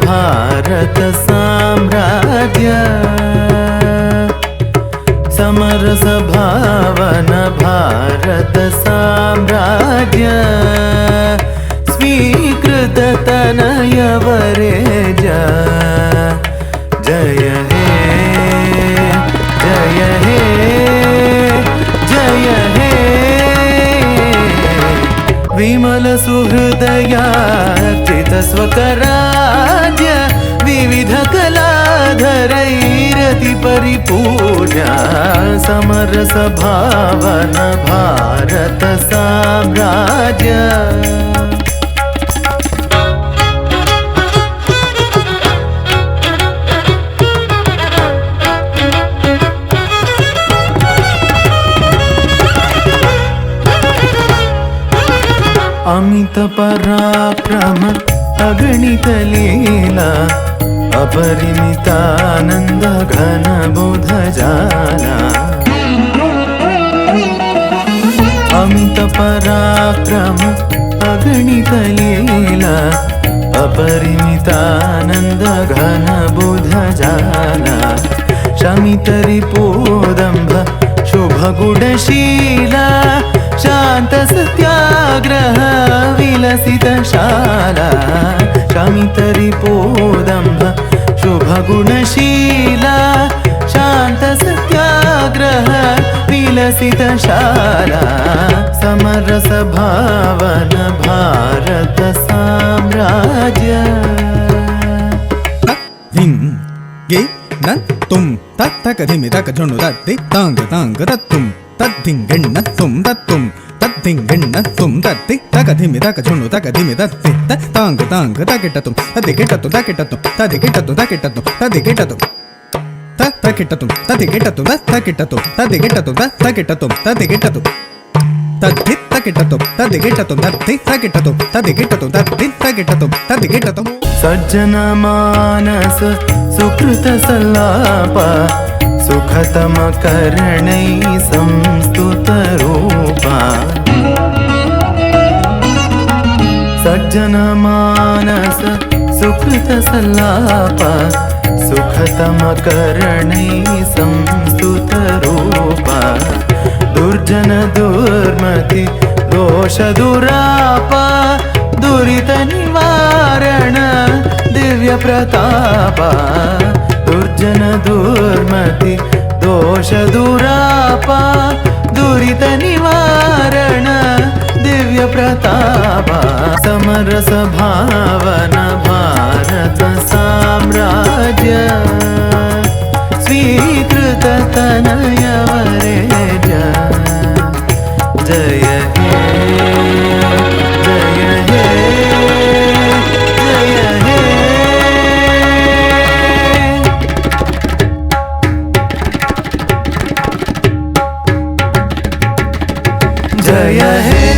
भारत साम्राज्य समरस भावन भारत साम्राज्य स्वीकृत तनय वरेज जय हे जय हे जय हे विमल सुहृदया चित स्वकराज्य विविध कलाधरैरति परिपूजा समरस भावन भारत साम्राज्य अमित पराक्रम अगणित लीला अपरिमितानंद घन बुध जाला अमित पराक्रम अगणित लीला अपरिमितानंद घन बुध जाला शमित रिपुदंभ शुभ गुणशीला शांत सत्याग्रह विलसित शाला शमित रिपुदंभ शुभ गुणशीला शांत सत्याग्रह विलसित शाला समरस भावन भारत साम्राज्य गे न तुम तक धिमि तक झुनु तत्ति तांग तांग तत्तुम तद्धिंगण्ण तुम तत्तुम तद्धिंगण्ण तुम तत्ति तक धिमि तक झुनु तक धिमि तत्ति तांग तांग तकिटतुम तदिकिटतु तकिटतु तदिकिटतु तकिटतु तदिकिटतु तकिटतु तदिकिटतु तकिटतु तदिकिटतु तकिटतु तदिकिटतु तद्धि तकिटतु तदिकिटतु तद्धि तकिटतु तदिकिटतु तद्धि तकिटतु तदिकिटतु सज्जन मानस सुकृत सल्लाप सुखतम कर्णै संस्तुत रूपा सज्जन मानस सुकृत सल्लाप सुखतम कर्णै संस्तुत रूपा दुर्जन दुर्मति दोष दुराप दुरित निवारण दिव्य प्रताप दुर्जन दुर्मति दोष दुराप दुरित निवारण दिव्य प्रताप समरस भावन भारत साम्राज्य स्वीकृत तनय वरेज जय हे जय हे जय हे जय हे